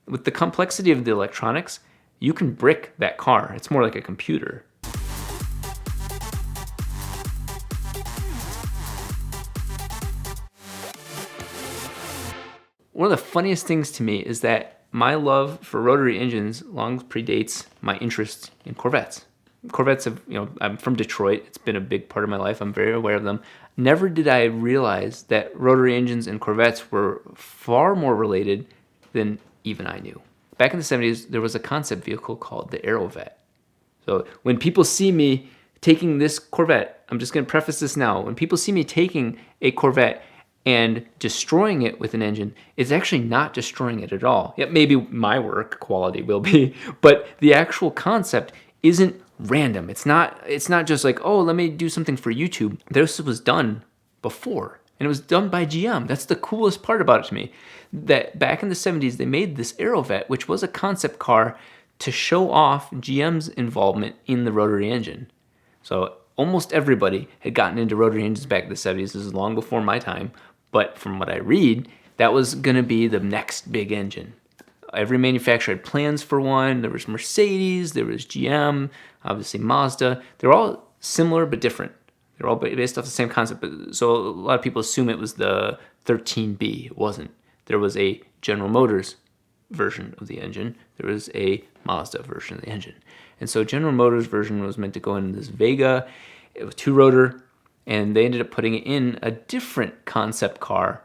With the complexity of the electronics, you can brick that car. It's more like a computer. One of the funniest things to me is that my love for rotary engines long predates my interest in Corvettes. Corvettes have, I'm from Detroit. It's been a big part of my life. I'm very aware of them. Never did I realize that rotary engines and Corvettes were far more related than even I knew. Back in the 70s, there was a concept vehicle called the Aero Vette. So when people see me taking this Corvette, I'm just going to preface this now. When people see me taking a Corvette and destroying it with an engine, it's actually not destroying it at all. Yeah, maybe my work quality will be, but the actual concept isn't random. It's not just like, oh, let me do something for YouTube. This was done before, and it was done by GM. That's the coolest part about it to me, that back in the 70s, they made this Aero Vette, which was a concept car to show off GM's involvement in the rotary engine. So almost everybody had gotten into rotary engines back in the 70s. This is long before my time. But from what I read, that was going to be the next big engine. Every manufacturer had plans for one. There was Mercedes, there was GM, obviously Mazda. They're all similar but different. They're all based off the same concept. So a lot of people assume it was the 13B. It wasn't. There was a General Motors version of the engine. There was a Mazda version of the engine. And so General Motors version was meant to go in this Vega. It was two-rotor. And they ended up putting it in a different concept car,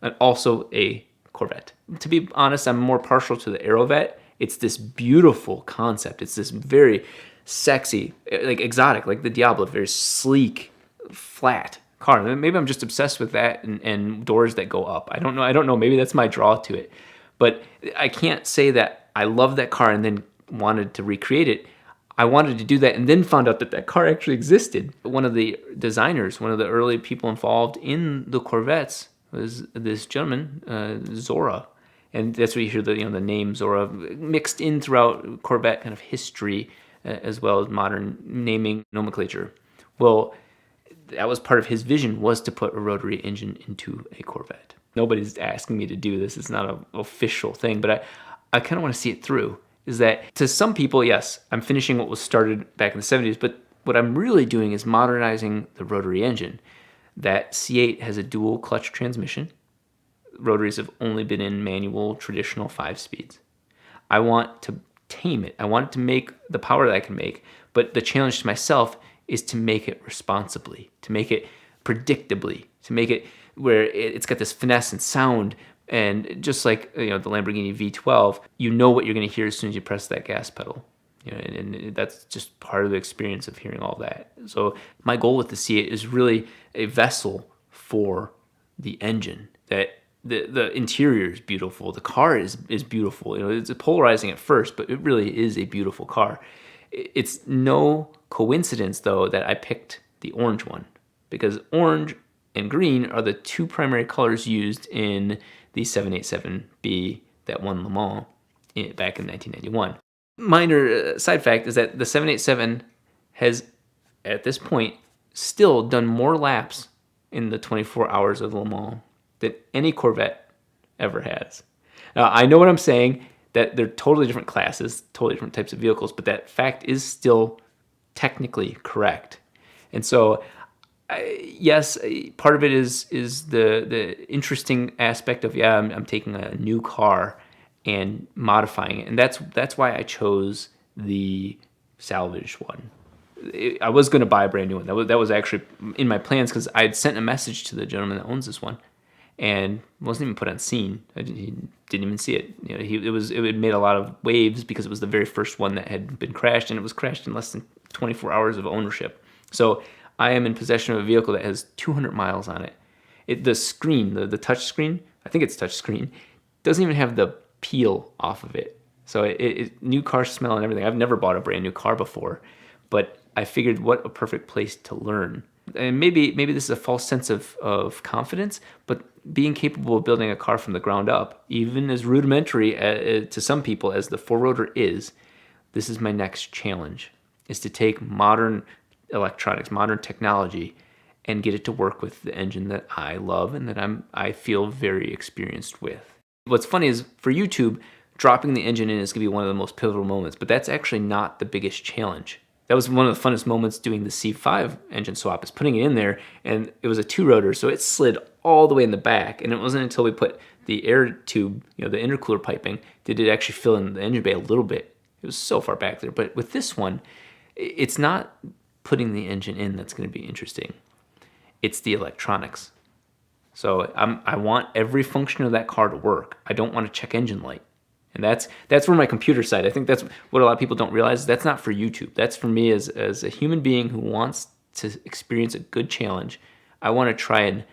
and also a Corvette. To be honest, I'm more partial to the Aero Vette. It's this beautiful concept. It's this very sexy, like exotic, like the Diablo, very sleek, flat car. Maybe I'm just obsessed with that and doors that go up. I don't know. Maybe that's my draw to it. But I can't say that I love that car and then wanted to recreate it. I wanted to do that and then found out that that car actually existed. One of the designers, one of the early people involved in the Corvettes was this gentleman, Zora. And that's where you hear the name Zora mixed in throughout Corvette kind of history, as well as modern naming nomenclature. Well, that was part of his vision, was to put a rotary engine into a Corvette. Nobody's asking me to do this. It's not an official thing, but I kind of want to see it through. Is that to some people, yes, I'm finishing what was started back in the 70s, but what I'm really doing is modernizing the rotary engine. That C8 has a dual clutch transmission. Rotaries have only been in manual, traditional 5 speeds. I want to tame it. I want it to make the power that I can make, but the challenge to myself is to make it responsibly, to make it predictably, to make it where it's got this finesse and sound. And just like the Lamborghini V12, you know what you're going to hear as soon as you press that gas pedal. And that's just part of the experience of hearing all that. So my goal with the C8 is really a vessel for the engine. That the interior is beautiful, the car is beautiful. It's polarizing at first, but it really is a beautiful car. It's no coincidence though that I picked the orange one, because orange and green are the two primary colors used in the 787B that won Le Mans back in 1991. Minor side fact is that the 787 has, at this point, still done more laps in the 24 hours of Le Mans than any Corvette ever has. Now, I know what I'm saying, that they're totally different classes, totally different types of vehicles, but that fact is still technically correct. And so yes, part of it is the interesting aspect of, I'm taking a new car and modifying it, and that's why I chose the salvage one. I was going to buy a brand new one. That was actually in my plans, because I had sent a message to the gentleman that owns this one, and wasn't even put on scene. He didn't even see it. It had made a lot of waves because it was the very first one that had been crashed, and it was crashed in less than 24 hours of ownership. So I am in possession of a vehicle that has 200 miles on it. The screen, the touch screen, I think it's touch screen, doesn't even have the peel off of it. So new car smell and everything. I've never bought a brand new car before, but I figured what a perfect place to learn. And maybe this is a false sense of confidence, but being capable of building a car from the ground up, even as rudimentary to some people as the 4-rotor is, this is my next challenge, is to take modern electronics, modern technology, and get it to work with the engine that I love and that I feel very experienced with. What's funny is, for YouTube, dropping the engine in is going to be one of the most pivotal moments, but that's actually not the biggest challenge. That was one of the funnest moments doing the C5 engine swap, is putting it in there, and it was a 2-rotor, so it slid all the way in the back, and it wasn't until we put the air tube, the intercooler piping, did it actually fill in the engine bay a little bit. It was so far back there, but with this one, it's not putting the engine in that's going to be interesting. It's the electronics. So I want every function of that car to work. I don't want to check engine light. And that's where my computer side, I think that's what a lot of people don't realize. That's not for YouTube. That's for me as a human being who wants to experience a good challenge. I want to try and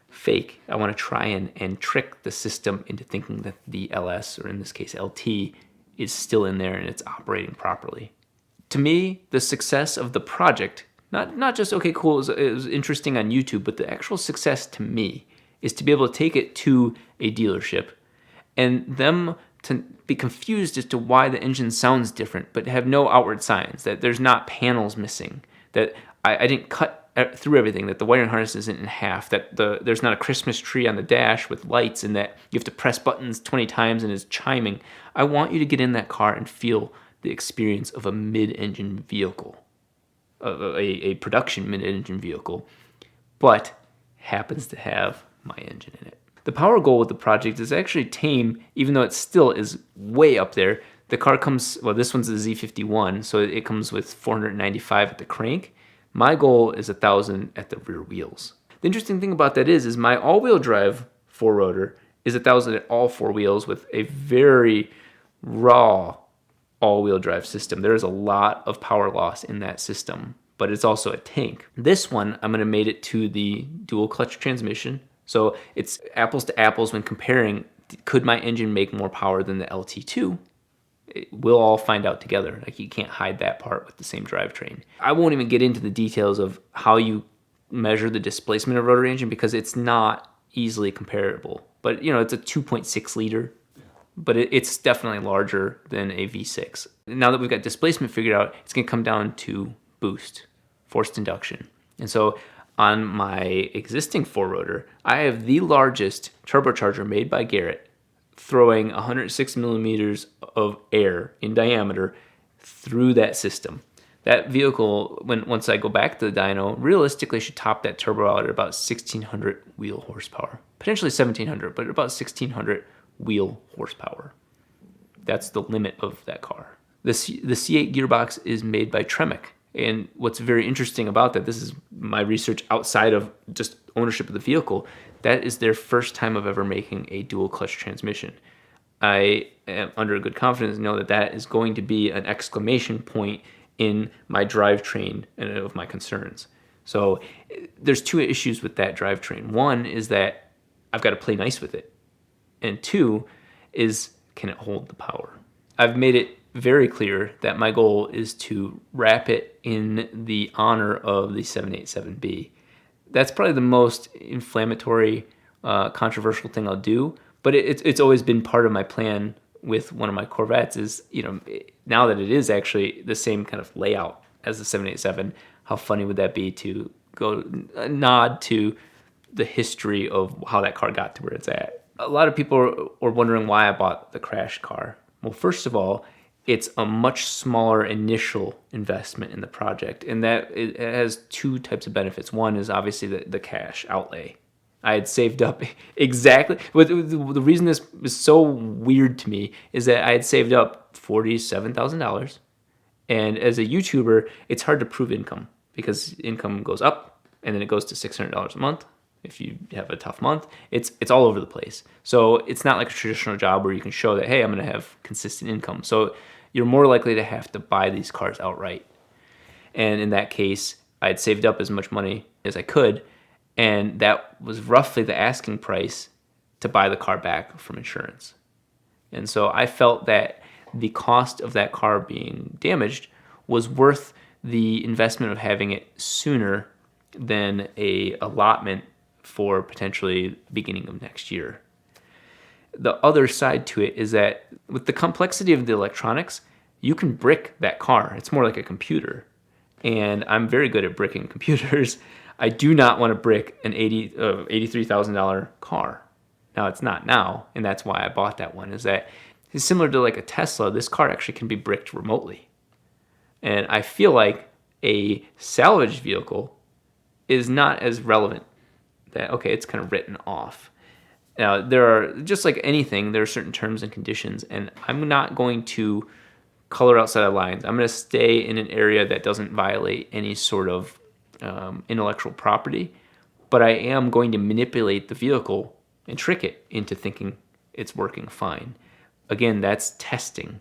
fake. I want to try and trick the system into thinking that the LS, or in this case LT, is still in there and it's operating properly. To me, the success of the project, not just, okay, cool, it was interesting on YouTube, but the actual success to me is to be able to take it to a dealership and them to be confused as to why the engine sounds different, but have no outward signs, that there's not panels missing, that I didn't cut through everything, that the wiring harness isn't in half, that there's not a Christmas tree on the dash with lights, and that you have to press buttons 20 times and it's chiming. I want you to get in that car and feel the experience of a mid-engine vehicle, a production mid-engine vehicle, but happens to have my engine in it. The power goal with the project is actually tame, even though it still is way up there. The car comes, well, this one's a Z51, so it comes with 495 at the crank. My goal is 1,000 at the rear wheels. The interesting thing about that is my all-wheel drive 4-rotor is 1,000 at all 4 wheels with a very raw all-wheel drive system. There is a lot of power loss in that system, but it's also a tank. This one, I'm going to mate it to the dual clutch transmission. So it's apples to apples when comparing, could my engine make more power than the LT2? We'll all find out together. Like, you can't hide that part with the same drivetrain. I won't even get into the details of how you measure the displacement of a rotary engine because it's not easily comparable. But, it's a 2.6 liter, but it's definitely larger than a V6. Now that we've got displacement figured out, it's going to come down to boost, forced induction. And so on my existing 4-rotor, I have the largest turbocharger made by Garrett, throwing 106 millimeters of air in diameter through that system. That vehicle, once I go back to the dyno, realistically should top that turbo out at about 1,600 wheel horsepower. Potentially 1,700, but about 1,600 wheel horsepower. That's the limit of that car. The C8 gearbox is made by Tremec. And what's very interesting about that, this is my research outside of just ownership of the vehicle, that is their first time of ever making a dual clutch transmission. I am under a good confidence to know that that is going to be an exclamation point in my drivetrain and of my concerns. So there's 2 issues with that drivetrain. One is that I've got to play nice with it. And 2 is, can it hold the power? I've made it very clear that my goal is to wrap it in the honor of the 787B. That's probably the most inflammatory, controversial thing I'll do, but it's always been part of my plan with one of my Corvettes is, now that it is actually the same kind of layout as the 787, how funny would that be to go a nod to the history of how that car got to where it's at. A lot of people are wondering why I bought the crash car. Well, first of all, it's a much smaller initial investment in the project, and that it has 2 types of benefits. One is obviously the cash outlay. I had saved up exactly. The reason this is so weird to me is that I had saved up $47,000, and as a YouTuber, it's hard to prove income because income goes up and then it goes to $600 a month. If you have a tough month, it's all over the place. So it's not like a traditional job where you can show that, hey, I'm going to have consistent income. So you're more likely to have to buy these cars outright. And in that case, I had saved up as much money as I could, and that was roughly the asking price to buy the car back from insurance. And so I felt that the cost of that car being damaged was worth the investment of having it sooner than a allotment for potentially beginning of next year. The other side to it is that with the complexity of the electronics, you can brick that car. It's more like a computer. And I'm very good at bricking computers. I do not want to brick an $83,000 car. Now, it's not now, and that's why I bought that one, is that It's similar to like a Tesla. This car actually can be bricked remotely. And I feel like a salvage vehicle is not as relevant. That, okay, it's kind of written off. Now, there are, just like anything, there are certain terms and conditions, and I'm not going to color outside of lines. I'm going to stay in an area that doesn't violate any sort of intellectual property, but I am going to manipulate the vehicle and trick it into thinking it's working fine. Again, that's testing.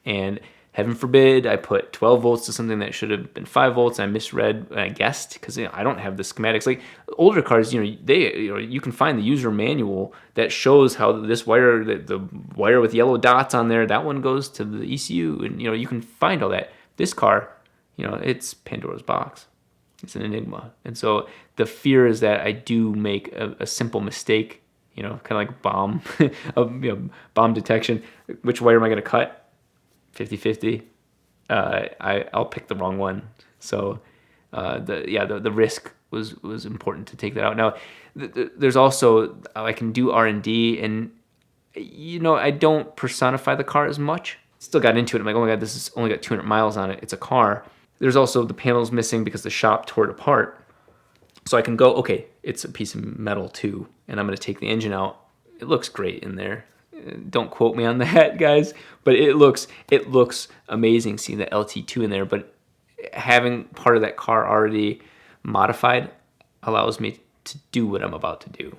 And heaven forbid I put 12 volts to something that should have been 5 volts. I misread, I guessed, because I don't have the schematics. Like older cars, you can find the user manual that shows how this wire, the wire with yellow dots on there, that one goes to the ECU, and you can find all that. This car, it's Pandora's box. It's an enigma. And so the fear is that I do make a simple mistake, kind of like bomb, bomb detection. Which wire am I going to cut? 50-50. I'll pick the wrong one. So the risk was important to take that out. Now, there's also, I can do R&D, and I don't personify the car as much. Still got into it. I'm like, oh my God, this has only got 200 miles on it. It's a car. There's also the panels missing because the shop tore it apart. So I can go, okay, it's a piece of metal too, and I'm going to take the engine out. It looks great in there. Don't quote me on that, guys, but it looks amazing seeing the LT2 in there. But having part of that car already modified allows me to do what I'm about to do.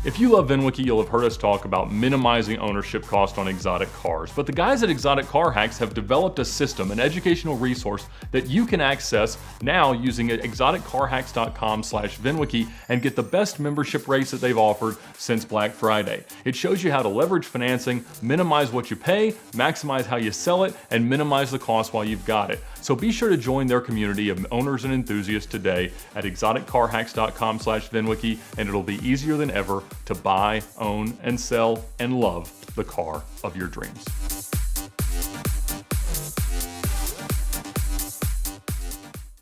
If you love VINwiki, you'll have heard us talk about minimizing ownership cost on exotic cars. But the guys at Exotic Car Hacks have developed a system, an educational resource that you can access now using exoticcarhacks.com/VINwiki and get the best membership rates that they've offered since Black Friday. It shows you how to leverage financing, minimize what you pay, maximize how you sell it, and minimize the cost while you've got it. So be sure to join their community of owners and enthusiasts today at exoticcarhacks.com/VINwiki, and it'll be easier than ever to buy, own, and sell and love the car of your dreams.